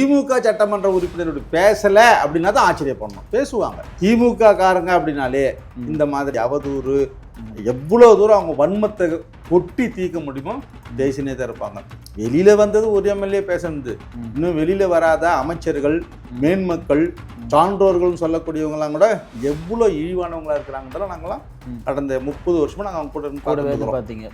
திமுக சட்டமன்ற உறுப்பினர் பேசல அப்படின்னா தான் ஆச்சரியப்படணும். பேசுவாங்க. திமுக காரங்க அப்படின்னாலே இந்த மாதிரி அவதூறு எவ்வளோ தூரம் அவங்க வன்மத்தை கொட்டி தீர்க்க முடியுமோ தேசியனே தான் இருப்பாங்க. வெளியில வந்தது ஒரு எம்எல்ஏ பேசுனது, இன்னும் வெளியில வராத அமைச்சர்கள், மேன்மக்கள், சான்றோர்கள்னு சொல்லக்கூடியவங்களாம் கூட எவ்வளோ இழிவானவங்களா இருக்கிறாங்கன்றத நாங்களாம் கடந்த 30 வருஷமா நாங்கள் அவங்க கூட பார்த்தீங்க.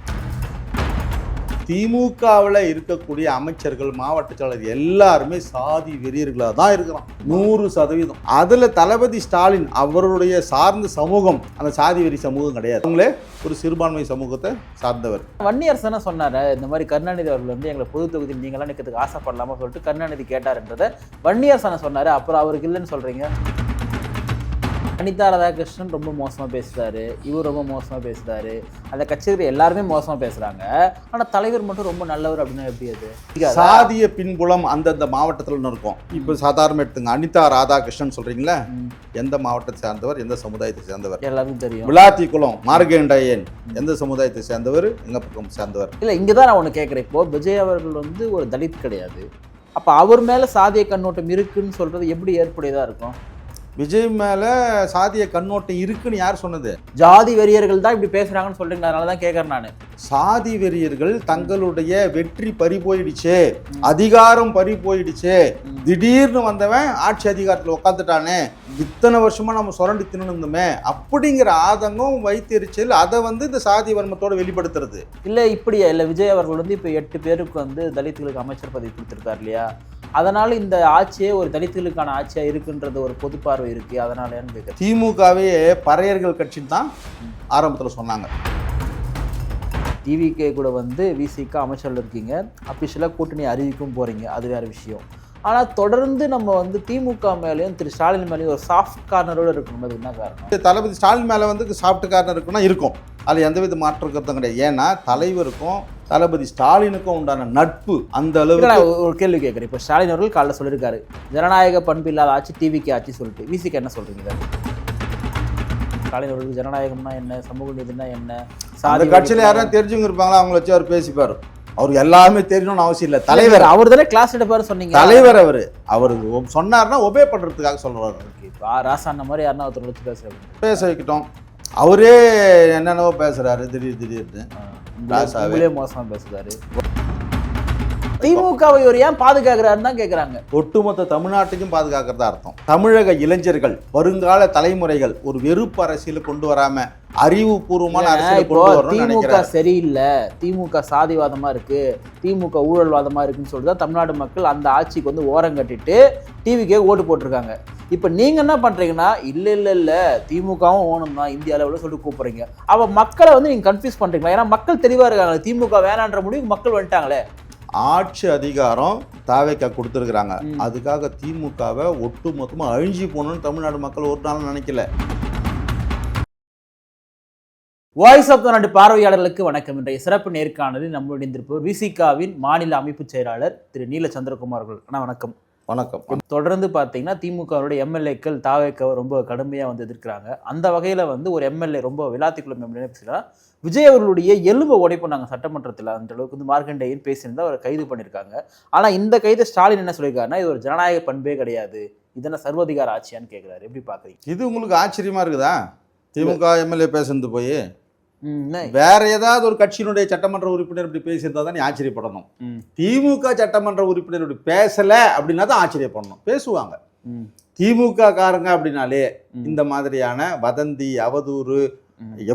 திமுகவில் இருக்கக்கூடிய அமைச்சர்கள், மாவட்ட செயலர் எல்லாருமே சாதி வெறியர்களாக தான் இருக்கிறான் 100%. அதில் தளபதி ஸ்டாலின் அவருடைய சார்ந்த சமூகம் அந்த சாதி வெறி சமூகம் கிடையாது. அவங்களே ஒரு சிறுபான்மை சமூகத்தை சார்ந்தவர். வன்னியரசனை சொன்னார், இந்த மாதிரி கருணாநிதி அவர்கள் வந்து எங்களை பொது தொகுதியில் நீங்களாம் நிற்கிறதுக்கு ஆசைப்படலாமா சொல்லிட்டு கருணாநிதி கேட்டார்ன்றதை வன்னியரசனை சொன்னார். அப்புறம் அவருக்கு இல்லைன்னு சொல்கிறீங்க. அனிதா ராதாகிருஷ்ணன் ரொம்ப மோசமாக பேசுகிறாரு, இவர் ரொம்ப மோசமாக பேசுகிறாரு, அந்த கட்சியில் எல்லாருமே மோசமாக பேசுகிறாங்க, ஆனால் தலைவர் மட்டும் ரொம்ப நல்லவர் அப்படின்னா எப்படி? அது சாதிய பின்புலம் அந்தந்த மாவட்டத்தில் இருக்கும். இப்போ சாதாரண எடுத்துங்க, அனிதா ராதாகிருஷ்ணன் சொல்கிறீங்களா, எந்த மாவட்டத்தை சேர்ந்தவர், எந்த சமுதாயத்தை சேர்ந்தவர் எல்லாருக்கும் தெரியும். விளாத்திக்குளம் மார்கேண்டையன் எந்த சமுதாயத்தை சேர்ந்தவர், எங்கள் பக்கம் சேர்ந்தவர்? இல்லை, இங்கே தான் நான் ஒன்று கேட்குறேன். இப்போது விஜய் அவர்கள் வந்து ஒரு தலித் கிடையாது, அப்போ அவர் மேலே சாதிய கண்ணோட்டம் இருக்குன்னு சொல்கிறது எப்படி ஏற்புடையதாக இருக்கும்? விஜய் மேலே சாதிய கண்ணோட்டம் இருக்குன்னு யார் சொன்னது? ஜாதி வெறியர்கள் தான் இப்படி பேசுகிறாங்கன்னு சொல்கிறீங்க, அதனால தான் கேட்குறேன் நான். சாதி வெறியர்கள் தங்களுடைய வெற்றி பறி போயிடுச்சு, அதிகாரம் பறி போயிடுச்சு, திடீர்னு வந்தவன் ஆட்சி அதிகாரத்தில் உட்காந்துட்டானே, இத்தனை வருஷமா நம்ம சுரண்டி தின்னுமே அப்படிங்கிற ஆதங்கம், வைத்தெரிச்சல், அதை வந்து இந்த சாதி வன்மத்தோடு வெளிப்படுத்துறது. இல்லை இப்படியா? இல்லை, விஜய் அவர்கள் வந்து இப்போ 8 பேருக்கு வந்து தலித்துகளுக்கு அமைச்சர் பதவி கொடுத்துருக்காரு இல்லையா, அதனால இந்த ஆட்சியே ஒரு தலித்துகளுக்கான ஆட்சியாக இருக்குன்றது ஒரு பொது பார்வை இருக்குது, அதனாலன்னு கேட்குறேன். திமுகவே பறையர்கள் கட்சின்னு தான் ஆரம்பத்தில் சொன்னாங்க. டிவிகே கூட வந்து விசிக அமைச்சர்கள் இருக்கீங்க, அஃபிஷியலாக கூட்டணி அறிவிக்கும் போகிறீங்க, அது வேறு விஷயம். ஆனால் தொடர்ந்து நம்ம வந்து திமுக மேலேயும் திரு ஸ்டாலின் மேலேயும் ஒரு சாஃப்ட் கார்னரோடு இருக்கணும். அது என்ன காரணம்? தளபதி ஸ்டாலின் மேலே வந்து சாஃப்ட் கார்னர் இருக்குன்னா இருக்கும், அதில் எந்தவித மாற்றம் கருத்தும் கிடையாது. ஏன்னா தலைவருக்கும் தளபதி ஸ்டாலினுக்கும் உண்டான நட்பு அந்த அளவுக்கு. நான் ஒரு கேள்வி கேட்குறேன். இப்போ ஸ்டாலின் அவர்கள் காலைல சொல்லியிருக்காரு, ஜனநாயக பண்பு இல்லாத ஆட்சி டிவிக்கு ஆட்சி சொல்லிட்டு, விசிக்கு என்ன சொல்கிறீங்க? ஸ்டாலின் அவர்களுக்கு ஜனநாயகம்னா என்ன, சமூக நீதினா என்ன, அந்த கட்சியில் யாரும் தெரிஞ்சுங்க இருப்பாங்களா, அவங்கள வச்சு அவர் பேசிப்பார். அவருக்கு எல்லாமே தெரியணும்னு அவசியம் இல்லை. தலைவர் அவர் தானே கிளாஸ் எடுப்பாரு சொன்னீங்க. தலைவர் அவரு சொன்னார்னா ஒபே பண்ணுறதுக்காக சொல்கிறாரு. ராசா அந்த மாதிரி யாருன்னா ஒருத்தர் வச்சு பேச வைக்கிட்டோம். அவரே என்னென்னவோ பேசுறாரு திடீர்னு. ராசாவே மோசமாக பேசுறாரு. திமுகவை ஒரு ஏன் பாதுகாக்கிறாருன்னு தான் கேட்குறாங்க. ஒட்டுமொத்த தமிழ்நாட்டுக்கும் பாதுகாக்கிறதா அர்த்தம். தமிழக இளைஞர்கள், வருங்கால தலைமுறைகள் ஒரு வெறுப்பு அரசியல கொண்டு வராம அறிவுபூர்வமான அரசியல் கொண்டு வரணும்னு திமுக சரியில்லை, திமுக சாதிவாதமா இருக்கு, திமுக ஊழல்வாதமா இருக்குன்னு சொல்லிட்டு தான் தமிழ்நாடு மக்கள் அந்த ஆட்சிக்கு வந்து ஓரம் கட்டிட்டு டிவிக்கே ஓட்டு போட்டிருக்காங்க. இப்போ நீங்க என்ன பண்றீங்கன்னா, இல்ல திமுகவும் ஓணும் தான் இந்திய அளவில் சொல்லிட்டு கூப்பிடுறீங்க. அப்ப மக்களை வந்து நீங்க கன்ஃபியூஸ் பண்றீங்களா? ஏன்னா மக்கள் தெளிவா இருக்காங்க, திமுக வேணான்ற முடிவுக்கு மக்கள் வந்துட்டாங்களே. ஆட்சி அதிகாரம் தாவேக்கா கொடுத்துருக்குறாங்க, அதுக்காக திமுகவை ஒட்டு மொத்தமாக அழிஞ்சு போகணும்னு தமிழ்நாடு மக்கள் ஒரு நாள் நினைக்கல. வாய்ஸ் ஆஃப் த நாடு பார்வையாளர்களுக்கு வணக்கம். இன்றைய சிறப்பு நேர்காணலில் நம்மளுடைய இருந்திருப்பவர் விசிகாவின் மாநில அமைப்பு செயலாளர் திரு நீல சந்திரகுமார் அவர்கள். அண்ணா வணக்கம். வணக்கம். தொடர்ந்து பார்த்தீங்கன்னா திமுகவுடைய எம்எல்ஏக்கள் தாவேக்கா ரொம்ப கடுமையாக வந்து எதிர்க்கிறாங்க. அந்த வகையில் வந்து ஒரு எம்எல்ஏ ரொம்ப விளாத்திக்குளம் எம்எல்ஏ பேசலாம், விஜய் அவர்களுடைய எலும்பை உடைப்போம் சட்டமன்றத்தில், அந்த அளவுக்கு வந்து மார்கண்டையன் பேசியிருந்தா அவரை கைது பண்ணியிருக்காங்க. ஆனால் இந்த கைது ஸ்டாலின் என்ன சொல்லியிருக்காருன்னா, இது ஒரு ஜனநாயக பண்பே கிடையாது, இதெல்லாம் சர்வதிகார ஆட்சியான்னு கேட்குறாரு. எப்படி பார்க்குறீங்க? இது உங்களுக்கு ஆச்சரியமா இருக்குதா? திமுக எம்எல்ஏ பேசுனது போய் வேற ஏதாவது ஒரு கட்சியினுடைய சட்டமன்ற உறுப்பினர் இப்படி பேசியிருந்தா தான் நீ ஆச்சரியப்படணும். திமுக சட்டமன்ற உறுப்பினர் இப்படி பேசல அப்படின்னா தான் ஆச்சரியப்படணும். பேசுவாங்க. திமுக காரங்க அப்படின்னாலே இந்த மாதிரியான வதந்தி, அவதூறு,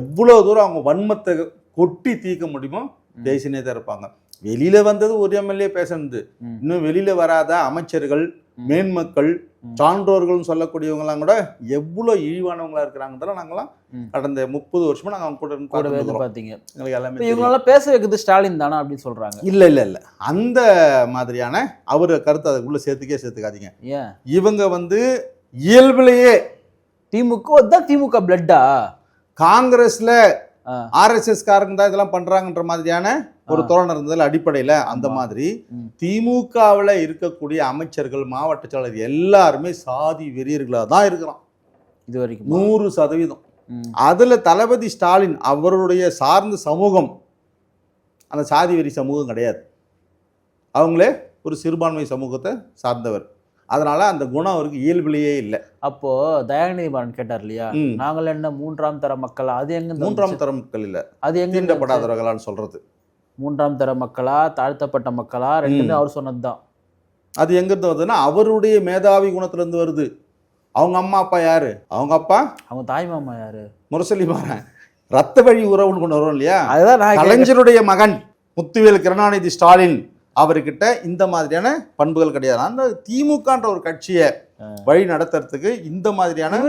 எவ்வளோ தூரம் அவங்க வன்மத்தை கொட்டி தீர்க்க முடியுமோ தேசியனே தான் இருப்பாங்க. வெளியில வந்தது ஒரு எம்எல்ஏ பேசுனது, இன்னும் வெளியில வராத அமைச்சர்கள், மேன்மக்கள், சான்றோர்கள்னு சொல்லக்கூடியவங்களாம் கூட எவ்வளோ இழிவானவங்களா இருக்கிறாங்கன்றத நாங்களாம் கடந்த 30 வருஷமா நாங்கள் அவங்க கூட பார்த்தீங்க. இவங்களால பேச வைக்கிறது ஸ்டாலின் தானா அப்படின்னு சொல்றாங்க. இல்லை அந்த மாதிரியான அவரு கருத்தை அதுக்குள்ள சேர்த்துக்காதீங்க. ஏன் இவங்க வந்து இயல்பிலேயே திமுக பிளட்டா, காங்கிரஸ்ல ஆர்எஸ்எஸ் காரங்க தான் இதெல்லாம் பண்றாங்கன்ற மாதிரியான ஒரு தோரணை இருந்ததில் அடிப்படையில் அந்த மாதிரி திமுகவில் இருக்கக்கூடிய அமைச்சர்கள், மாவட்ட செயலர் எல்லாருமே சாதி வெறியர்களாக தான் இருக்கிறான் இது வரைக்கும் 100%. அதில் தளபதி ஸ்டாலின் அவருடைய சார்ந்த சமூகம் அந்த சாதி வெறி சமூகம் கிடையாது. அவங்களே ஒரு சிறுபான்மை சமூகத்தை சார்ந்தவர். அதனால அந்த குணம் அவருக்கு இயல்பிலேயே இல்லை. அப்போ தயாநிதி மாறன் கேட்டார் இல்லையா, நாங்கள் என்ன 3ஆம் தர மக்களா? அது எங்க 3ஆம் தர மக்கள் இல்லை, அது எங்க தீண்டப்படாதவர்களான்னு சொல்றது. 3ஆம் தர மக்களா தாழ்த்தப்பட்ட மக்களா ரெண்டுமே அவர் சொன்னதுதான். அது எங்கிருந்து வருதுன்னா அவருடைய மேதாவி குணத்துல இருந்து வருது. அவங்க அம்மா அப்பா யாரு? அவங்க அப்பா, அவங்க தாய் மாமா யாரு? முரசொலி மாறன். ரத்த வழி உறவுன்னு கொண்டு வரும் இல்லையா, அதுதான் கலைஞருடைய மகன் முத்துவேல் கருணாநிதி ஸ்டாலின். அவர்கிட்ட இந்த மாதிரியான பண்புகள் கிடையாது. அந்த திமுகன்ற ஒரு கட்சியை வழி நடத்துறதுக்கு இந்த மாதிரியான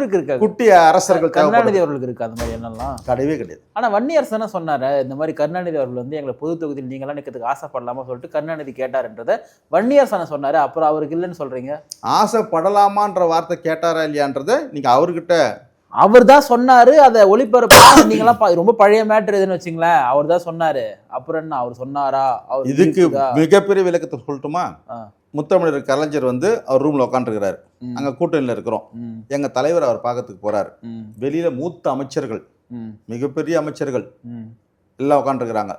குட்டி அரசர்கள் கருணாநிதி அவர்களுக்கு இருக்கு அந்த மாதிரி என்னெல்லாம் கிடையவே கிடையாது. ஆனா வன்னியரசு தானே சொன்னாரு இந்த மாதிரி கருணாநிதி அவர்கள் வந்து எங்களை பொது தொகுதியில் நீங்களாம் நிற்கிறதுக்கு ஆசைப்படலாமா சொல்லிட்டு கருணாநிதி கேட்டாருன்றதை வன்னியரசு சொன்னாரு. அப்புறம் அவருக்கு இல்லைன்னு சொல்றீங்க. ஆசைப்படலாமான்ற வார்த்தை கேட்டாரா இல்லையான்றதை நீங்க அவர்கிட்ட, அவர் தான் சொன்னாரு. அதை ஒளிபரப்பு நீங்களாம் ரொம்ப பழைய மேட்டர் எதுன்னு வச்சுங்களேன், அவர் தான் சொன்னாரு. அப்புறம் என்ன அவர் சொன்னாரா? அவர் இதுக்கு மிகப்பெரிய விளக்கத்தை சொல்லட்டுமா? முத்தமிழர் கலைஞர் வந்து அவர் ரூம்ல உட்காந்துருக்கிறாரு, அங்க கூட்டணியில இருக்கிறோம். எங்க தலைவர் அவர் பார்க்கறதுக்கு போறாரு. வெளியில மூத்த அமைச்சர்கள், மிகப்பெரிய அமைச்சர்கள் எல்லாம் உட்காந்துருக்கிறாங்க.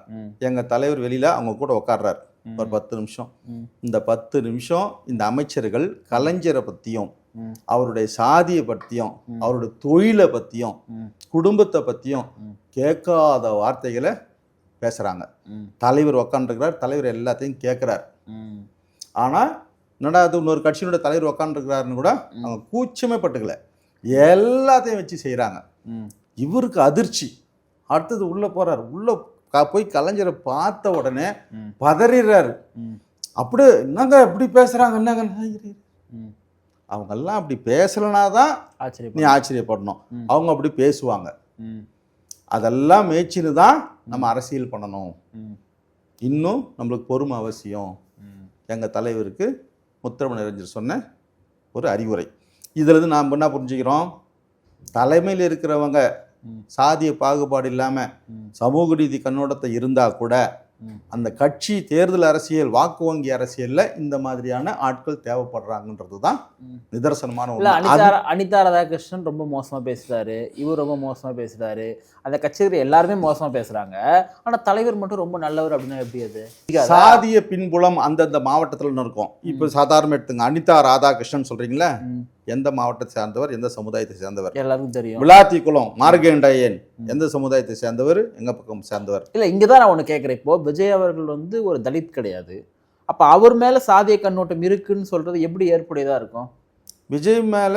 எங்க தலைவர் வெளியில அவங்க கூட உட்காடுறாரு ஒரு 10 நிமிஷம். இந்த 10 நிமிஷம் இந்த அமைச்சர்கள் கலைஞரை பத்தியும் அவருடைய சாதியை பற்றியும் அவருடைய தொழிலை பற்றியும் குடும்பத்தை பற்றியும் கேட்காத வார்த்தைகளை பேசுகிறாங்க. தலைவர் உக்காண்டிருக்கிறார், தலைவர் எல்லாத்தையும் கேட்குறார். ஆனால் என்னடா அது இன்னொரு கட்சியினுடைய தலைவர் உக்காண்டிருக்கிறாருன்னு கூட அவங்க கூச்சமே பட்டுக்கல, எல்லாத்தையும் வச்சு செய்கிறாங்க. இவருக்கு அதிர்ச்சி. அடுத்தது உள்ளே போகிறார். உள்ளே போய் கலைஞரை பார்த்த உடனே பதறிறாரு. அப்படி என்னங்க எப்படி பேசுகிறாங்க, என்னங்க அவங்கெல்லாம் அப்படி பேசலனா தான் நீ ஆச்சரியப்படணும். அவங்க அப்படி பேசுவாங்க. அதெல்லாம் மேய்ச்சின்னு தான் நம்ம அரசியல் பண்ணணும். இன்னும் நம்மளுக்கு பொறுமை அவசியம். எங்கள் தலைவருக்கு முத்தமிழ் அறிஞர் சொன்ன ஒரு அறிவுரை. இதிலிருந்து நாம் என்ன புரிஞ்சுக்கிறோம்? தலைமையில் இருக்கிறவங்க சாதிய பாகுபாடு இல்லாமல் சமூக நீதி கண்ணோட்டத்தை இருந்தால் கூட அந்த கட்சி தேர்தல் அரசியல் வாக்கு வங்கி அரசியல்ல இந்த மாதிரியான ஆட்கள் தேவைப்படுறாங்கன்றது தான் நிதர்சனமான ஒன்று. அனிதா ராதாகிருஷ்ணன் ரொம்ப மோசமா பேசுறாரு, இவர் ரொம்ப மோசமா பேசுறாரு, அந்த கட்சியில் எல்லாருமே மோசமா பேசுறாங்க. ஆனா தலைவர் மட்டும் ரொம்ப நல்லவர் அப்படின்னா எப்படி? அது சாதிய பின்புலம் அந்தந்த மாவட்டத்துல இருக்கும். இப்ப சாதாரண எடுத்துங்க, அனிதா ராதாகிருஷ்ணன் சொல்றீங்களா, எந்த மாவட்டத்தை சேர்ந்தவர், எந்த சமுதாயத்தை சேர்ந்தவர் எல்லாருக்கும் தெரியும். விளாத்திக்குளம் மார்கண்டேயன் எந்த சமுதாயத்தை சேர்ந்தவர், எங்க பக்கம் சேர்ந்தவர். இல்ல இங்கதான் நான் ஒண்ணு கேட்கிறேன். இப்போ விஜய் அவர்கள் வந்து ஒரு தலித் கிடையாது, அப்ப அவர் மேல சாதிய கண்ணோட்டம் இருக்குன்னு சொல்றது எப்படி ஏற்புடையதா இருக்கும்? விஜய் மேல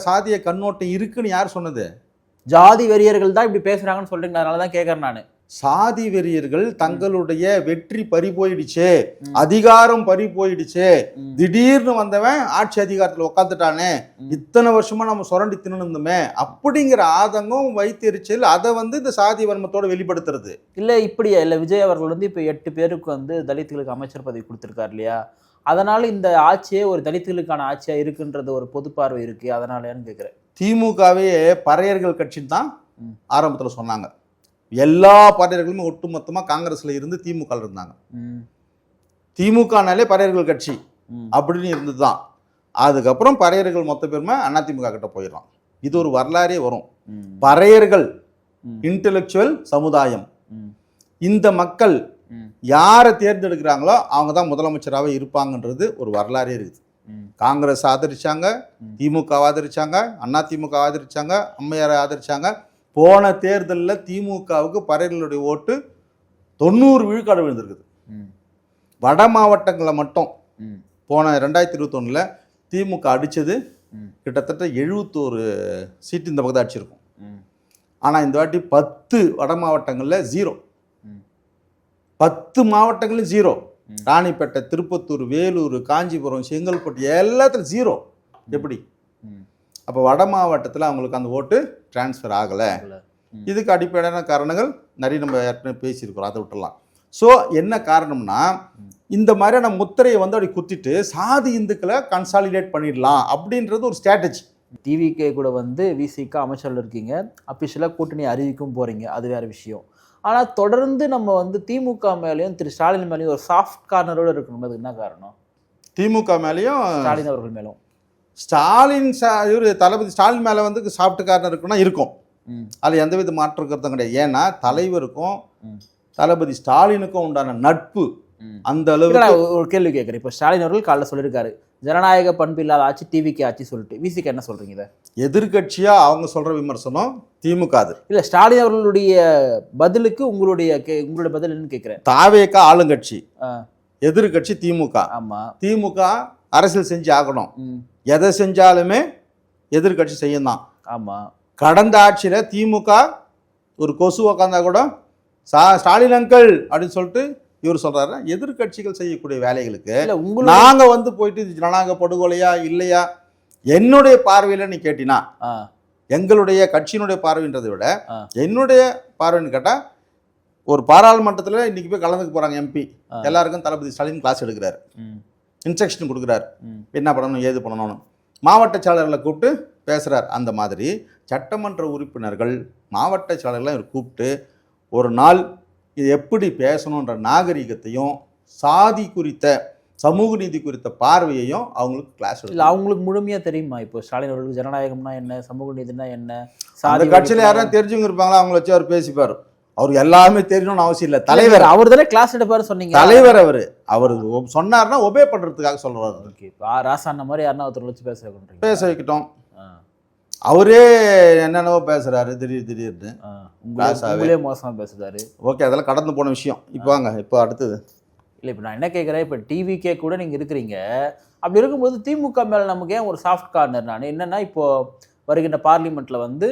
சாதிய கண்ணோட்டம் இருக்குன்னு யார் சொன்னது? ஜாதி வெறியர்கள் தான் இப்படி பேசுறாங்கன்னு சொல்றீங்க, அதனாலதான் கேட்கறேன் நானு. சாதி வெறியர்கள் தங்களுடைய வெற்றி பறி போயிடுச்சு, அதிகாரம் பறி போயிடுச்சு, திடீர்னு வந்தவன் ஆட்சி அதிகாரத்தில் உட்காந்துட்டானே, இத்தனை வருஷமா நம்ம சுரண்டி தின்னுமே அப்படிங்கிற ஆதங்கம் வைத்தெரிச்சல், அதை வந்து இந்த சாதி வன்மத்தோட வெளிப்படுத்துறது. இல்லை இப்படியா? இல்லை விஜய் அவர்கள் வந்து இப்போ 8 பேருக்கு வந்து தலித்துகளுக்கு அமைச்சர் பதவி கொடுத்துருக்காரு இல்லையா, அதனால இந்த ஆட்சியே ஒரு தலித்துகளுக்கான ஆட்சியா இருக்குன்றது ஒரு பொது பார்வை இருக்கு, அதனாலன்னு கேட்குறேன். திமுகவே பறையர்கள் கட்சின்னு தான் ஆரம்பத்தில் சொன்னாங்க. எல்லா பறையர்களுமே ஒட்டுமொத்தமாக காங்கிரஸ்ல இருந்து திமுக இருந்தாங்க. திமுகனாலே பறையர்கள் கட்சி அப்படின்னு இருந்தது தான். அதுக்கப்புறம் பறையர்கள் மொத்த பேருமே அதிமுக கிட்ட போயிடலாம். இது ஒரு வரலாறே வரும். பறையர்கள் இன்டெலெக்சுவல் சமுதாயம், இந்த மக்கள் யாரை தேர்ந்தெடுக்கிறாங்களோ அவங்க தான் முதலமைச்சராகவே இருப்பாங்கன்றது ஒரு வரலாறே இருக்குது. காங்கிரஸ் ஆதரிச்சாங்க, திமுக ஆதரிச்சாங்க, அதிமுக ஆதரிச்சாங்க, அம்மையாரை ஆதரிச்சாங்க. போன தேர்தலில் திமுகவுக்கு பறையர்களுடைய ஓட்டு 90 விழுக்காடு விழுந்திருக்குது. வட மாவட்டங்களில் மட்டும் போன 2021 திமுக அடித்தது கிட்டத்தட்ட 71 சீட்டு இந்த பக்கத்தை அடிச்சிருக்கும். ஆனால் இந்த வாட்டி 10 வட மாவட்டங்களில் 0, 10 மாவட்டங்களும் 0. ராணிப்பேட்டை, திருப்பத்தூர், வேலூர், காஞ்சிபுரம், செங்கல்பட்டு எல்லாத்துலையும் 0. எப்படி? அப்போ வட மாவட்டத்தில் அவங்களுக்கு அந்த ஓட்டு டிரான்ஸ்ஃபர் ஆகலை. இதுக்கு அடிப்படையான காரணங்கள் நிறைய நம்ம ஏற்கனவே பேசியிருக்கிறோம், அதை விட்டுடலாம். ஸோ என்ன காரணம்னா, இந்த மாதிரியான முத்திரையை வந்து அப்படி குத்திட்டு சாதி இந்துக்களை கன்சாலிடேட் பண்ணிடலாம் அப்படின்றது ஒரு ஸ்ட்ராட்டஜி. டிவிகே கூட வந்து விசிக்கு அமைச்சரில் இருக்கீங்க, அஃபிஷியலாக கூட்டணி அறிவிக்கும் போகிறீங்க, அது வேறு விஷயம். ஆனால் தொடர்ந்து நம்ம வந்து திமுக மேலேயும் திரு ஸ்டாலின் மேலேயும் ஒரு சாஃப்ட் கார்னரோடு இருக்கணும். அதுக்கு என்ன காரணம்? திமுக மேலேயும் ஸ்டாலின் அவர்கள் மேலும் இவர் தளபதி ஸ்டாலின் மேலே வந்து சாஃப்ட் கார்னர் இருக்குன்னா இருக்கும், அதில் எந்தவித மாற்று கருத்தும் கிடையாது. ஏன்னா தலைவருக்கும் தளபதி ஸ்டாலினுக்கும் உண்டான நட்பு அந்த அளவுக்கு. ஒரு கேள்வி கேட்குறேன். இப்போ ஸ்டாலின் அவர்கள் காலைல சொல்லியிருக்காரு, ஜனநாயக பண்பு இல்லாத ஆட்சி, டிவிக்கு ஆட்சி சொல்லிட்டு. விசிக்கு என்ன சொல்றீங்க இதை? எதிர்கட்சியா அவங்க சொல்ற விமர்சனம் திமுக அது இல்ல, ஸ்டாலின் அவர்களுடைய பதிலுக்கு உங்களுடைய பதில் என்னன்னு கேட்கிறேன். தாவேக்கா ஆளுங்கட்சி, எதிர்கட்சி திமுக. ஆமா, திமுக அரசியல் செஞ்சு ஆகணும். எதை செஞ்சாலுமே எதிர்கட்சி செய்யும் தான். ஆமா, கடந்த ஆட்சியில திமுக ஒரு கொசு உக்காந்தா கூட ஸ்டாலின் அங்கிள் அப்படின்னு சொல்லிட்டு இவர் சொல்றாரு. எதிர்கட்சிகள் செய்யக்கூடிய வேலைகளுக்கு நாங்க வந்து போயிட்டு ஜனநாயக படுகொலையா இல்லையா, என்னுடைய பார்வையில நீ கேட்டினா, எங்களுடைய கட்சியினுடைய பார்வைன்றதை விட என்னுடைய பார்வைன்னு கேட்டா, ஒரு பாராளுமன்றத்தில் இன்னைக்கு போய் கலந்துக்க போறாங்க எம்பி, எல்லாருக்கும் தளபதி ஸ்டாலின் கிளாஸ் எடுக்கிறாரு, இன்ஸ்ட்ரக்ஷன் கொடுக்குறாரு, என்ன பண்ணணும் ஏது பண்ணணும்னு மாவட்ட செயலர்களை கூப்பிட்டு பேசுறாரு. அந்த மாதிரி சட்டமன்ற உறுப்பினர்கள் மாவட்ட செயலர்களை கூப்பிட்டு ஒரு நாள் இது எப்படி பேசணுன்ற நாகரிகத்தையும் சாதி குறித்த சமூக நீதி குறித்த பார்வையையும் அவங்களுக்கு கிளாஸ் இல்லை. அவங்களுக்கு முழுமையாக தெரியுமா இப்போ ஸ்டாலின் அவர்களுக்கு ஜனநாயகம்னா என்ன, சமூக நீதினா என்ன? அந்த கட்சியில் யாரும் தெரிஞ்சவங்க இருப்பாங்களா, அவங்கள வச்சு அவர் பேசிப்பார். அவருக்கு எல்லாமே தெரியணும்னு அவசியம் இல்லை. தலைவர் அவர் தானே கிளாஸ் எடுப்பாரு சொன்னீங்க. தலைவர் அவர் சொன்னார்னா ஒபே பண்றதுக்காக சொல்றாரு. ஓகே, ராசாண்ண மாதிரி யாருன்னா ஒருத்தர் வச்சு பேச வைக்கிட்டோம். அவரே என்னென்னவோ பேசுறாரு திடீர்னு, மோசமா பேசுறாரு. ஓகே, அதெல்லாம் கடந்து போன விஷயம். இப்போ வாங்க, இப்போ அடுத்தது. இல்லை, இப்போ நான் என்ன கேட்குறேன், இப்போ டிவிக்கே கூட நீங்கள் இருக்கிறீங்க. அப்படி இருக்கும்போது திமுக மேலே நமக்கு ஏன் ஒரு சாஃப்ட் கார்னர்? நான் என்னன்னா, இப்போ வருகின்ற பார்லிமெண்ட்ல வந்து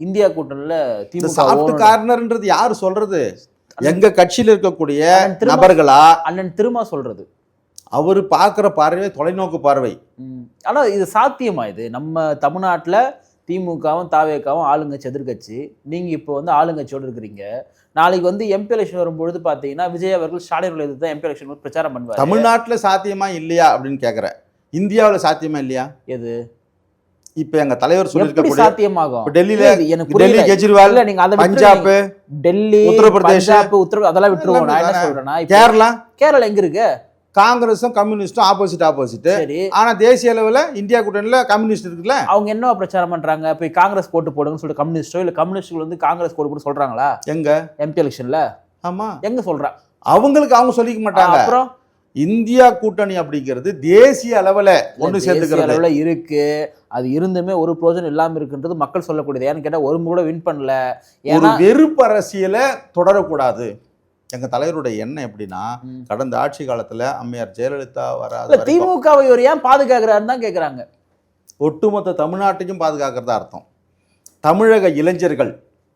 இந்தியா கூட்டணியில் திமுக சாஃப்ட் கார்னர்ன்றது யாரு சொல்றது? எங்க கட்சியில் இருக்கக்கூடிய நபர்களா? அண்ணன் திரும்ப சொல்றது. அவர் பார்க்குற பார்வை தொலைநோக்கு பார்வை. ஆனால் இது சாத்தியமா? இது நம்ம தமிழ்நாட்டில் திமுகவும் தாவேக்காவும் ஆளுங்கட்சி எதிர்கட்சி, நீங்கள் இப்போ வந்து ஆளுங்கட்சியோடு இருக்கிறீங்க. நாளைக்கு வந்து எம்பி எலெக்ஷன் வரும்பொழுது பார்த்தீங்கன்னா விஜய் அவர்கள் ஸ்டாலின் எதிர்த்து தான் எம்பி எலெக்ஷன் பிரச்சாரம் பண்ணுவார். தமிழ்நாட்டில் சாத்தியமா இல்லையா அப்படின்னு கேட்குறேன். இந்தியாவில் சாத்தியமா இல்லையா? எது இப்போ எங்க தலைவர் சொல்லியிருக்க சாத்தியமாகும்? டெல்லியில டெல்லி கெஜ்ரிவால், நீங்க அதை பஞ்சாப், டெல்லி, உத்தரப்பிரதேஷ், அதெல்லாம் விட்டுருவோம். நான் என்ன சொல்றேன்னா, கேரளா எங்க இருக்கு? காங்கிரஸும் கம்யூனிஸ்டும் ஆப்போசிட். ஆனா தேசிய அளவுல இந்தியா கூட்டணியில கம்யூனிஸ்ட் இருக்குல்ல, அவங்க என்ன பிரச்சாரம் பண்றாங்க? போய் காங்கிரஸ் போட்டு போடுங்கன்னு சொல்லிட்டு கம்யூனிஸ்டோ இல்ல கம்யூனிஸ்டுகள் வந்து காங்கிரஸ் போட்டு போட்டு சொல்றாங்களா? எங்க எம்பி எலெக்ஷன்ல? ஆமா, எங்க சொல்றாங்க? அவங்களுக்கு அவங்க சொல்லிக்க மாட்டாங்க. அப்புறம் இந்தியா கூட்டணி அப்படிங்கிறது தேசிய அளவுல ஒன்று சேர்ந்துக்கிற அளவுல இருக்கு. அது இருந்துமே ஒரு பிரோஜனம் இல்லாம இருக்குன்றது மக்கள் சொல்லக்கூடியது. ஏன்னு கேட்டா ஒரு கூட வின் பண்ணல. ஏன்னா வெறுப்பு அரசியலை தொடரக்கூடாது. எங்க தலைவருடைய எண்ணம் எப்படின்னா, கடந்த ஆட்சி காலத்துல அம்மையார் ஜெயலலிதா வராத திமுகவை ஒரு ஏன் பாதுகாக்கிறாருன்னு தான் கேட்குறாங்க. ஒட்டுமொத்த தமிழ்நாட்டையும் பாதுகாக்கிறதா அர்த்தம். தமிழக இளைஞர்கள்,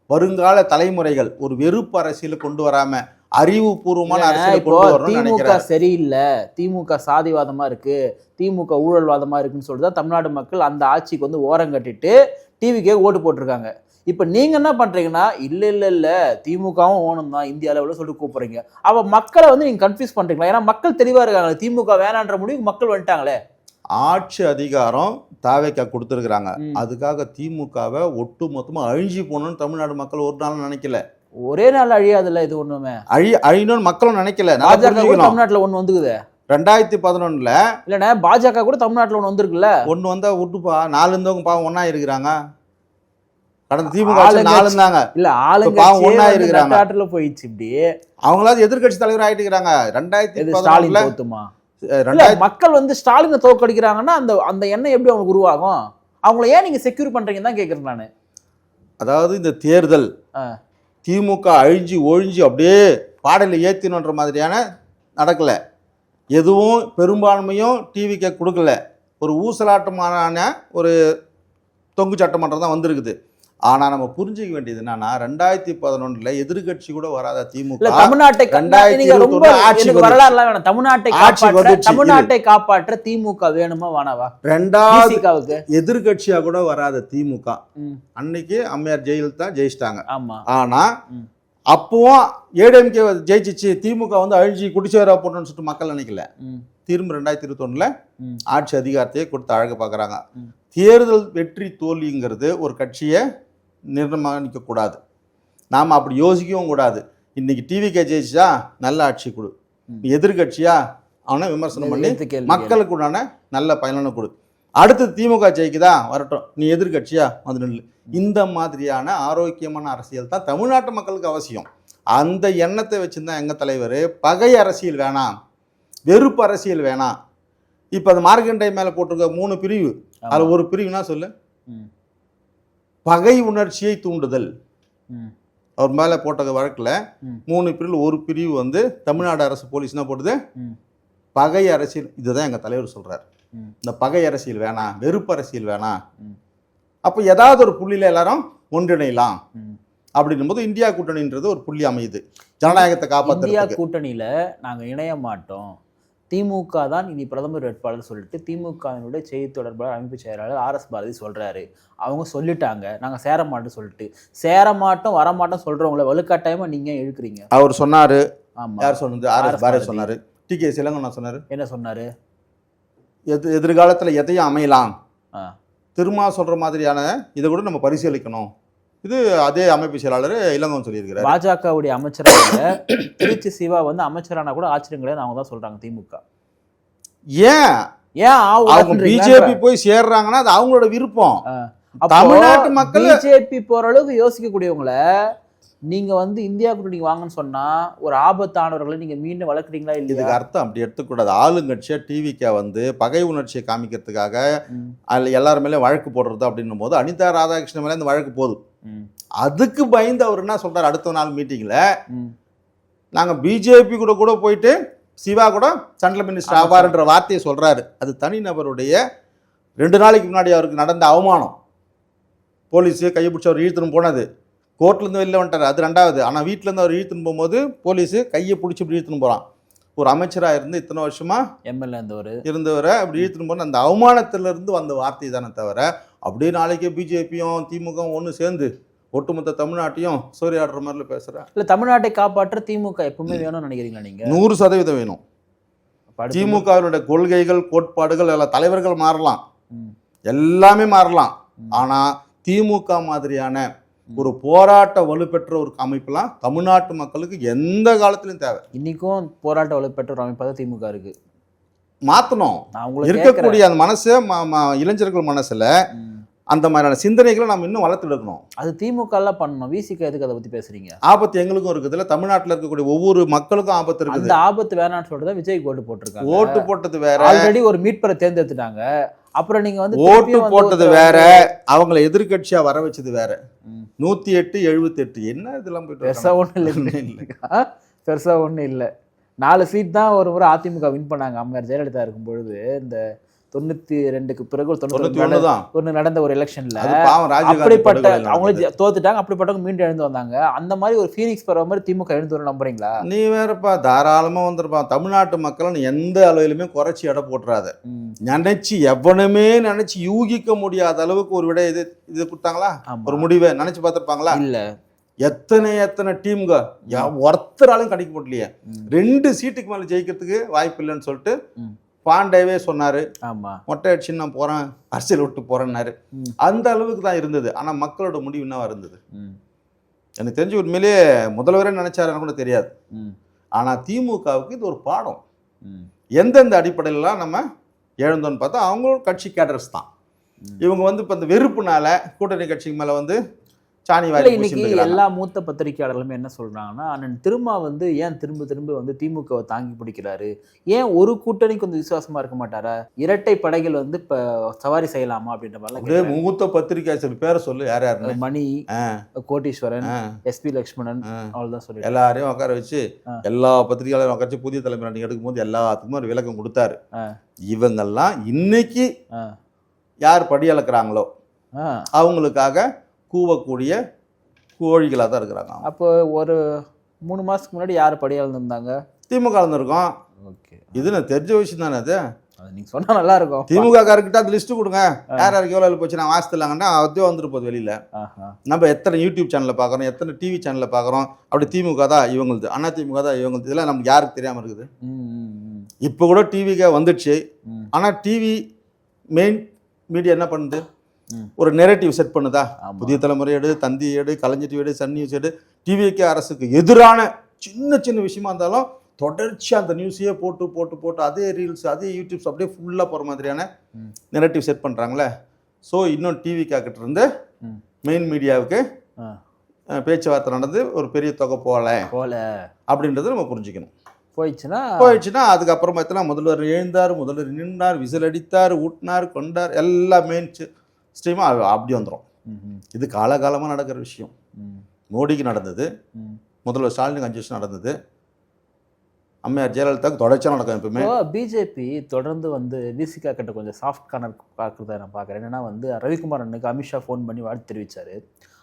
வருங்கால தலைமுறைகள் ஒரு வெறுப்பு அரசியலை கொண்டு வராம அறிவுபூர்வமான அரசியலை கொண்டு வரணும்னு நினைக்கிறாங்க. சரியில்லை, திமுக சாதிவாதமா இருக்கு, திமுக ஊழல்வாதமா இருக்குன்னு சொல்லிட்டு தான் தமிழ்நாடு மக்கள் அந்த ஆட்சிக்கு வந்து ஓரம் கட்டிட்டு டிவிக்கே ஓட்டு போட்டிருக்காங்க. இப்போ நீங்கள் என்ன பண்ணுறீங்கன்னா, இல்லை திமுகவும் ஓணும் தான் இந்திய அளவில் சொல்லிட்டு கூப்பிட்றீங்க. அப்போ மக்களை வந்து நீங்கள் கன்ஃபியூஸ் பண்ணுறீங்களா? ஏன்னா மக்கள் தெளிவாக இருக்காங்க, திமுக வேணான்ற முடிவுக்கு மக்கள் வந்துட்டாங்களே. ஆட்சி அதிகாரம் தாவேக்கா கொடுத்துருக்குறாங்க. அதுக்காக திமுகவை ஒட்டு மொத்தமாக அழிஞ்சு போகணும்னு தமிழ்நாடு மக்கள் ஒரு நாளும் நினைக்கல. ஒரே நாள் அழியாதுல்ல, இது ஒன்றுமே அழியணும்னு மக்களும் நினைக்கல. தமிழ்நாட்டில் ஒன்று வந்துக்குது 2011 இல்லைண்ணே, பாஜக கூட தமிழ்நாட்டில் ஒன்று வந்துருக்குல்ல. ஒன்று வந்தா விட்டுப்பா, 4 இருந்தவங்க பாவம் ஒன்னா இருக்கிறாங்க. கடந்த திமுக 4 இருந்தாங்க. இல்ல, ஆளுங்க ஒன்னா இருக்கிறாங்க போயிடுச்சு. இப்படி அவங்களாவது எதிர்கட்சி தலைவர் ஆயிட்டு இருக்காங்க. 2014 மக்கள் வந்து ஸ்டாலினை தோற்கடிக்கிறாங்கன்னா அந்த எண்ணம் எப்படி அவங்களுக்கு உருவாகும்? அவங்கள ஏன் நீங்க செக்யூர் பண்றீங்கன்னு தான் கேட்கறேன் நானு. அதாவது இந்த தேர்தல் திமுக அழிஞ்சு ஒழிஞ்சு அப்படியே பாடலை ஏத்தினுன்ற மாதிரியான நடக்கல. எதுவும் பெரும்பான்மையும் டிவிக்கு கொடுக்கல. ஒரு ஊசலாட்டமான ஒரு தொங்கு சட்டமன்றம் தான் வந்திருக்குது. ஆனா நம்ம புரிஞ்சுக்க வேண்டியது என்னன்னா, 2011 எதிர்கட்சி கூட வராத திமுக தமிழ்நாட்டை தமிழ்நாட்டை காப்பாற்ற திமுக வேணுமா வேணாவா? 2வது எதிர்கட்சியா கூட வராத திமுக அன்னைக்கு அம்மையார் ஜெயலலிதா ஜெயிச்சிட்டாங்க. ஆனா அப்பவும் ஏடிஎம்கே ஜெயிச்சிச்சு, திமுக வந்து அழிஞ்சி குடிச்சேரா போட்டோம்னு சொல்லிட்டு மக்கள் நினைக்கல. திரும்ப 2021 ஆட்சி அதிகாரத்தையே கொடுத்து அழக பாக்குறாங்க. தேர்தல் வெற்றி தோல்விங்கிறது ஒரு கட்சியை நிர்ணயிக்க கூடாது. நாம் அப்படி யோசிக்கவும் கூடாது. இன்னைக்கு டிவிக்கே ஜெயிச்சா நல்ல ஆட்சி கொடு, எதிர்கட்சியா அவனை விமர்சனம் பண்ணி மக்களுக்கு உண்டான நல்ல பயனான கொடு. அடுத்து திமுக ஜெயிக்குதா வரட்டும், நீ எதிர்கட்சியா வந்து நில்லு. இந்த மாதிரியான ஆரோக்கியமான அரசியல் தான் தமிழ்நாட்டு மக்களுக்கு அவசியம். அந்த எண்ணத்தை வச்சுருந்தான் எங்கள் தலைவர் பகை அரசியல் வேணாம், வெறுப்பு அரசியல் வேணாம். இப்போ அது மார்க்கண்டை மேலே போட்டிருக்க 3 பிரிவு, அதில் ஒரு பிரிவுனா சொல்லு, பகை உணர்ச்சியை தூண்டுதல். அவர் மேலே போட்ட வழக்கில் 3 பிரிவில் ஒரு பிரிவு வந்து தமிழ்நாடு அரசு போலீஸ்னா போடுது பகை அரசியல். இதுதான் எங்கள் தலைவர் சொல்கிறார், இந்த பகை அரசியல் வேணாம், வெறுப்பு அரசியல் வேணாம். அப்போ ஏதாவது ஒரு புள்ளியில் எல்லாரும் ஒன்றிணையலாம் அப்படின்னும் போது இந்தியா கூட்டணின்றது ஒரு புள்ளி அமையுது. ஜனநாயகத்தை காப்பாற்ற இந்தியா கூட்டணியில் நாங்கள் இணைய மாட்டோம், திமுக தான் இனி பிரதமர் வேட்பாளர் சொல்லிட்டு திமுகவினுடைய செய்தி தொடர்பாளர் அமைப்பு செயலாளர் RS பாரதி சொல்கிறாரு. அவங்க சொல்லிட்டாங்க நாங்கள் சேர மாட்டோம் சொல்லிட்டு. சேர மாட்டோம் வரமாட்டோம் சொல்கிறவங்கள வலுக்கட்டாயமாக நீங்கள் இழுக்கிறீங்க. அவர் சொன்னார். ஆமாம், யார் சொன்னது? RS பாரதி சொன்னார். TK இளங்கோவன் சொன்னார். என்ன சொன்னார்? எதிர்காலத்தில் எதையும் அமையலாம், திரும்ப சொல்கிற மாதிரியான இதை கூட நம்ம பரிசீலிக்கணும். இது அதே அமைப்பு செயலாளர் இளங்கோவன் சொல்லியிருக்கிறார். பாஜகவுடைய அமைச்சராக திருச்சி சிவா வந்து அமைச்சரானா கூட ஆச்சரியம் கிடையாது, அவங்க தான் சொல்றாங்க திமுக. ஏன் அவங்க பிஜேபி போய் சேர்றாங்கன்னா அது அவங்களோட விருப்பம். தமிழ்நாட்டு மக்கள் பிஜேபி போற அளவுக்கு யோசிக்கக்கூடியவங்களை நீங்க வந்து இந்தியா கூட்டணிக்கு வாங்கன்னு சொன்னா ஒரு ஆபத்தானவர்களை நீங்க மீண்டும் வளர்க்குறீங்களா இல்லையா? இதுக்கு அர்த்தம் அப்படி எடுத்துக்கூடாது. ஆளுங்கட்சியா டிவிக்கா வந்து பகை உணர்ச்சியை காமிக்கிறதுக்காக அதில் எல்லாருமே வழக்கு போடுறது அப்படின்னும் போது அனிதா ராதாகிருஷ்ணன் மேலே இந்த வழக்கு போதும். அதுக்கு பயந்து அவர் என்ன சொல்றாரு, அடுத்த நாள் மீட்டிங்ல நாங்க பிஜேபி கூட போயிட்டு சிவா கூட சென்ட்ரல் மினிஸ்டர் ஆவார்ன்ற வார்த்தையை சொல்றாரு. அது தனிநபருடைய 2 நாளைக்கு முன்னாடி அவருக்கு நடந்த அவமானம். போலீஸு கையை பிடிச்சி அவர் இழுத்துன்னு போனது, கோர்ட்லேருந்து வெளில வந்துட்டார், அது 2வது. ஆனால் வீட்டிலேருந்து அவர் இழுத்துன்னு போகும்போது போலீஸு கையை பிடிச்சி இப்படி இழுத்துன்னு போகிறான். ஒரு அமைச்சராக இருந்து இத்தனை வருஷமா எம்எல்ஏ இருந்தவரை அப்படி இழுத்துன்னு போன அந்த அவமானத்திலிருந்து வந்த வார்த்தை தானே தவிர அப்படியே நாளைக்கே பிஜேபியும் திமுகவும் ஒன்று சேர்ந்து ஒட்டுமொத்த தமிழ்நாட்டையும் சூறையாடுற மாதிரில பேசுகிறேன். இல்லை, தமிழ்நாட்டை காப்பாற்ற திமுக எப்பவுமே வேணும்னு நினைக்கிறீங்களா நீங்கள்? 100% வேணும். திமுகவினுடைய கொள்கைகள் கோட்பாடுகள் எல்லாம் தலைவர்கள் மாறலாம், எல்லாமே மாறலாம். ஆனால் திமுக மாதிரியான ஒரு போராட்ட வலுப்பெற்ற ஒரு அமைப்புலாம் தமிழ்நாட்டு மக்களுக்கு எந்த காலத்திலும் தேவை. இன்னைக்கும் போராட்ட வலுப்பெற்ற ஒரு அமைப்பாக திமுக இருக்கு. மாற்றணும் இருக்கக்கூடிய அந்த மனசு, இளைஞர்கள் மனசுல அந்த மாதிரியான சிந்தனைகளை நம்ம இன்னும் வளர்த்து எடுக்கணும். அது திமுக எல்லாம் பண்ணணும். விசிக எதுக்கு அதை பத்தி பேசுறீங்க? ஆபத்து எங்களுக்கும் இருக்குது இல்ல, தமிழ்நாட்டில் இருக்கக்கூடிய ஒவ்வொரு மக்களுக்கும் ஆபத்து இருக்குது. அந்த ஆபத்து வேணாம்னு சொல்லிட்டு விஜய் ஓட்டு போட்டிருக்காங்க. ஓட்டு போட்டது வேற, ஆல்ரெடி ஒரு மீட்பரை தேர்ந்தெடுத்துட்டாங்க. அப்புறம் நீங்க வந்து ஓட்டு போட்டது வேற, அவங்களை எதிர்கட்சியா வர வச்சது வேற. 108 78 என்ன இதெல்லாம் போயிட்டு பெருசா ஒன்றும் இல்லை. 4 சீட் தான் ஒரு முறை அதிமுக வின் பண்ணாங்க அம்மையார் ஜெயலலிதா இருக்கும் பொழுது. இந்த 92க்கு பிறகு 91 நடந்த ஒரு எலெக்ஷன்ல அப்படிப்பட்ட அவங்களே தோத்துட்டாங்க. அப்படிப்பட்டவங்க மீண்டும் எழுந்து வந்தாங்க. அந்த மாதிரி ஒரு ஃபீனிக்ஸ் பரவ மாதிரி திமுக எழுந்து வரும் நம்புறீங்களா? நீ வேறப்பா, தாராளமா வந்திருப்பான். தமிழ்நாட்டு மக்களை எந்த அளவிலுமே குறைச்சி எடை போட்டுறாத. நினைச்சு எவனுமே நினைச்சு யூகிக்க முடியாத அளவுக்கு ஒரு விட இது கொடுத்தாங்களா? ஒரு முடிவை நினைச்சு பார்த்திருப்பாங்களா? இல்ல. எத்தனை டீம்க ஒருத்தராலும் கணிக்க முடியலையே. 2 சீட்டுக்கு மேல ஜெயிக்கிறதுக்கு வாய்ப்பு இல்லைன்னு சொல்லிட்டு பாண்டேவே சொன்னாரு. ஆமா, மொட்டை அடிச்சு நான் போறேன், அரசியல் விட்டு போறேன்னாரு. அந்த அளவுக்கு தான் இருந்தது. ஆனா மக்களோட முடிவு என்னவா இருந்தது எனக்கு தெரிஞ்சு உண்மையிலேயே முதல்வரே நினைச்சாருன்னு கூட தெரியாது. ஆனா திமுகவுக்கு இது ஒரு பாடம். எந்தெந்த அடிப்படையிலாம் நம்ம எழுந்தோன்னு பார்த்தா அவங்களோட கட்சி கேடர்ஸ் தான். இவங்க வந்து இப்போ இந்த வெறுப்புனால கூட்டணி கட்சிக்கு மேல வந்து இன்னைக்கு எல்லா மூத்த பத்திரிகையாளர்களுமே என்ன சொல்றாங்கன்னா, அண்ணன் திருமா வந்து ஏன் திரும்ப வந்து திமுகவை தாங்கி பிடிக்கிறாரு, ஏன் ஒரு கூட்டணிக்கு வந்து விசுவாசமா இருக்க மாட்டாரா, இரட்டை படைகள் வந்து இப்ப சவாரி செய்யலாமா அப்படின்ற மாதிரி. மூத்த பத்திரிகை பேரை சொல்லு, யார் யாரு? மணி, கோட்டீஸ்வரன், SP லட்சுமணன், அவ்வளவுதான் சொல்லி எல்லாரையும் உட்கார வச்சு எல்லா பத்திரிகையாளரும் உட்கார வச்சு புதிய தலைமுறை நீங்க எடுக்கும் போது எல்லாத்துக்குமே ஒரு விளக்கம் கொடுத்தாரு. இவங்கெல்லாம் இன்னைக்கு யார் படி அளக்குறாங்களோ அவங்களுக்காக கூவக்கூடிய கோழிகளாக தான் இருக்கிறாங்க. அப்போ ஒரு 3 மாதத்துக்கு முன்னாடி யார் படியால் இருந்தாங்க? திமுக இருந்திருக்கோம். ஓகே, இது நான் தெரிஞ்ச விஷயம் தானே. அது நீங்கள் சொன்னால் நல்லா இருக்கும். திமுக காரர்கிட்ட அது லிஸ்ட்டு கொடுங்க, யார் யாருக்கு எவ்வளோ போச்சு நான் வாசித்துலாங்கன்னா அதே வந்துட்டு போகுது வெளியில். நம்ம எத்தனை யூடியூப் சேனலில் பார்க்குறோம், எத்தனை டிவி சேனலில் பார்க்குறோம். அப்படி திமுக தான் இவங்களுது, அண்ணா திமுக தான் இவங்களுது. இதெல்லாம் நமக்கு யாருக்கு தெரியாமல் இருக்குது. இப்போ கூட டிவிக்கே வந்துடுச்சு. ஆனால் டிவி மெயின் மீடியா என்ன பண்ணுது, ஒரு நெரேட்டிவ் செட் பண்ணுதா? புதிய தலைமுறை எடு, தந்தி எடு, கலைஞர் டிவி எடு, சன் நியூஸ் எடு. டிவிகே அரசுக்கு எதிரான சின்ன விஷயமா இருந்தாலும் தொடர்ச்சியாக அந்த நியூஸையே போட்டு அதே ரீல்ஸ், அதே யூடியூப்ஸ் அப்படியே ஃபுல்லாக போகிற மாதிரியான நெரேட்டிவ் செட் பண்ணுறாங்களே. ஸோ இன்னும் டிவிகே கிட்ட இருந்து மெயின் மீடியாவுக்கு பேச்சுவார்த்தை நடந்து ஒரு பெரிய தொகை போல அப்படின்றத நம்ம புரிஞ்சுக்கணும். போயிடுச்சுன்னா அதுக்கப்புறம் பார்த்தீங்கன்னா முதல்வர் எழுந்தார், முதல்வர் நின்றார், விசில் அடித்தார், ஊட்டினார், கொண்டார், எல்லா மெயின் ஸ்ட்ரீமாக அப்படி வந்துடும். இது காலகாலமாக நடக்கிற விஷயம். மோடிக்கு நடந்தது, முதல்வர் ஸ்டாலினுக்கு 5 வருஷம் நடந்தது, அம்மையார் ஜெயலலிதாவுக்கு தொடர்ச்சியாக நடக்கும். எப்பவுமே பிஜேபி தொடர்ந்து வந்து விசிகா கிட்ட கொஞ்சம் சாஃப்ட் கார்னர் பார்க்குறத நான் பார்க்குறேன். என்னன்னா வந்து ரவிக்குமார் அண்ணனுக்கு அமித்ஷா ஃபோன் பண்ணி வாழ்த்து தெரிவித்தார்.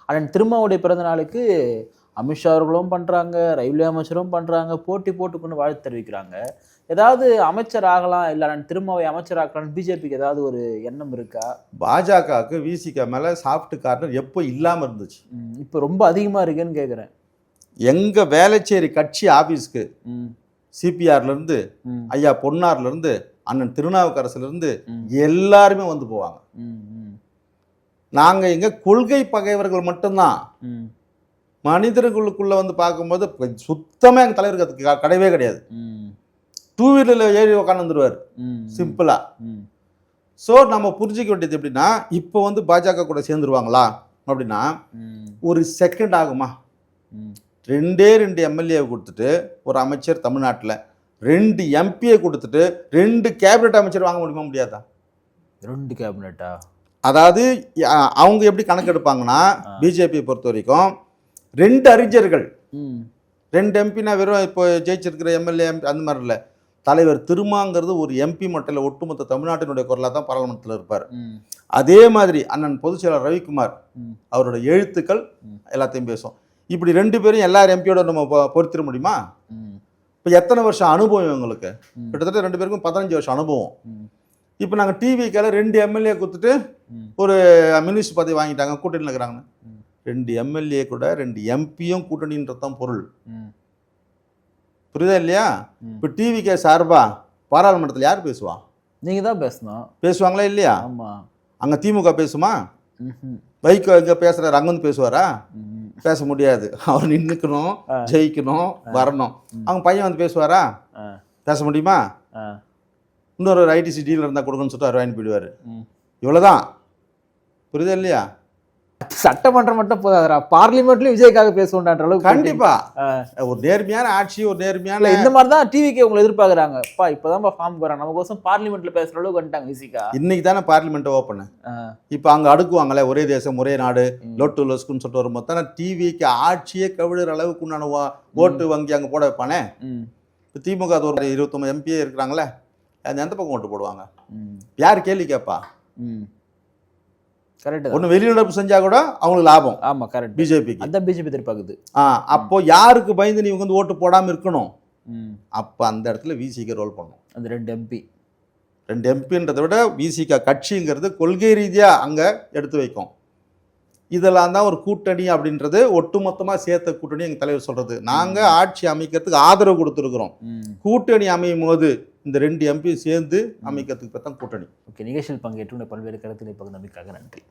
அண்ணன் திருமாவுடைய பிறந்த நாளுக்கு அமித்ஷா அவர்களும் பண்ணுறாங்க, ரயில்வே அமைச்சரும் பண்ணுறாங்க, போட்டி போட்டுக்கொண்டு வாழ்த்து தெரிவிக்கிறாங்க. ஏதாவது அமைச்சர் ஆகலாம், இல்லை அண்ணன் திருமாவை அமைச்சர் ஆகலாம்னு பிஜேபிக்கு ஏதாவது ஒரு எண்ணம் இருக்கா? பாஜகவுக்கு விசிகா மேலே சாஃப்ட் கார்னர் எப்போ இல்லாமல் இருந்துச்சு, இப்போ ரொம்ப அதிகமாக இருக்குன்னு கேட்குறேன். எங்கள் வேளச்சேரி கட்சி ஆஃபீஸ்க்கு சிபிஆர்லேருந்து ஐயா பொன்னார்லேருந்து அண்ணன் திருநாவுக்கரசுலேருந்து எல்லாருமே வந்து போவாங்க. நாங்கள் எங்கள் கொள்கை பகைவர்கள் மட்டும்தான். மனிதர்களுக்குள்ளே வந்து பார்க்கும்போது சுத்தமாக எங்கள் தலைவருக்கு அதுக்கு கிடையவே கிடையாது. 2 வீலரில் ஏறி உட்காந்துருவார் சிம்பிளாக. ஸோ நம்ம புரிஞ்சிக்க வேண்டியது எப்படின்னா, இப்போ வந்து பாஜக கூட சேர்ந்துருவாங்களா அப்படின்னா ஒரு செகண்ட் ஆகுமா? 2 எம்எல்ஏ கொடுத்துட்டு ஒரு அமைச்சர் தமிழ்நாட்டில் 2 எம்பியை கொடுத்துட்டு 2 கேபினெட் அமைச்சர் வாங்க முடியுமா? முடியாதா? 2 கேபினெட்டா? அதாவது அவங்க எப்படி கணக்கு எடுப்பாங்கன்னா, பிஜேபியை பொறுத்த வரைக்கும் 2 அறிஞர்கள், 2 எம்பினா வெறும் இப்போ ஜெயிச்சிருக்கிற எம்எல்ஏ எம்பி அந்த மாதிரி இல்லை. தலைவர் திருமாங்கிறது ஒரு எம்பி மட்டும் இல்லை, ஒட்டுமொத்த தமிழ்நாட்டினுடைய குரலாக தான் பாராளுமன்றத்தில் இருப்பார். அதே மாதிரி அண்ணன் பொதுச் செயலாளர் ரவிக்குமார் அவரோட எழுத்துக்கள் எல்லாத்தையும் பேசும். இப்படி 2 பேரும் எல்லார் எம்பியோட நம்ம பொறுத்திட முடியுமா? இப்போ எத்தனை வருஷம் அனுபவம் இவங்களுக்கு? கிட்டத்தட்ட 2 பேருக்கும் 15 வருஷம் அனுபவம். இப்போ நாங்கள் டிவிக்கால 2 எம்எல்ஏ கொடுத்துட்டு ஒரு மினிஸ்டர் பதவி வாங்கிட்டாங்க, கூட்டணியில் இருக்கிறாங்கன்னு. 2 எம்எல்ஏ கூட 2 எம்பியும் கூட்டணின்றதான் பொருள். புரியுதா இல்லையா? இப்போ டிவிக்கே சார்பா பாராளுமன்றத்தில் யார் பேசுவா? நீங்கள் தான் பேசணும். பேசுவாங்களா இல்லையா? அங்கே திமுக பேசுமா? வைகோ எங்கே பேசுகிறாரு, அங்கே வந்து பேசுவாரா? பேச முடியாது. அவர் நின்றுக்கணும், ஜெயிக்கணும், வரணும். அவங்க பையன் வந்து பேசுவாரா? பேச முடியுமா? இன்னொரு ஐடிசி டீலர் இருந்தால் கொடுக்கணும்னு சொல்லிட்டு அவர் வாங்கி போயிடுவார். இவ்வளோதான். புரியுதா இல்லையா? சட்டமன்றம் மட்டும் போதாதா, பார்லிமெண்ட்லயும் விஜய்க்காக பேசுவோம்ன்ற அளவுக்கு கண்டிப்பா ஒரு நேர்மையான ஆட்சி, ஒரு நேர்மையான இந்த மாதிரி தான் டிவிக்கு உங்களை எதிர்பார்க்குறாங்க. இப்பதான் ஃபார்ம் போறாங்க, நமக்கோசம் பார்லிமெண்ட்ல பேசுற அளவுக்கு வந்துட்டாங்க விசிகா. இன்னைக்கு தானே பார்லிமெண்ட் ஓப்பன். இப்போ அங்க அடுக்குவாங்களே, ஒரே தேசம் ஒரே நாடு, லோட்டு லொஸ்குன்னு சொல்லிட்டு வரும்போது தானே டிவிக்கு ஆட்சியே கவிழுற அளவுக்கு உண்டான ஓட்டு வங்கி அங்கே போட வைப்பானே. இப்போ திமுக அது ஒரு 29 எம்பியே இருக்கிறாங்களே, அந்த எந்த பக்கம் ஓட்டு போடுவாங்க? யார் கேள்வி கேட்பா? கரெக்ட். ஒன்று வெளிநடப்பு செஞ்சா கூட அவங்களுக்கு லாபம். ஆமா கரெக்ட். பிஜேபிக்கு அந்த பிஜேபி எதிர்பார்க்குது. அப்போ யாருக்கு பயந்து நீ வந்து ஓட்டு போடாமல் இருக்கணும்? அப்போ அந்த இடத்துல விசிக ரோல் பண்ணும். அந்த 2 எம்பின்றதை விட விசிக கட்சிங்கிறது கொள்கை ரீதியாக அங்கே எடுத்து வைக்கும். இதெல்லாம் தான் ஒரு கூட்டணி அப்படின்றது, ஒட்டுமொத்தமாக சேர்த்த கூட்டணி எங்கள் தலைவர் சொல்கிறது. நாங்கள் ஆட்சி அமைக்கிறதுக்கு ஆதரவு கொடுத்துருக்குறோம். கூட்டணி அமையும் போது இந்த 2 எம்பியும் சேர்ந்து அமைக்கிறதுக்கு தான் கூட்டணி. ஓகே, நிகழ்ச்சியில் பங்கேற்று பல்வேறு கருத்துக்களை பகிர்ந்தமைக்காக நன்றி.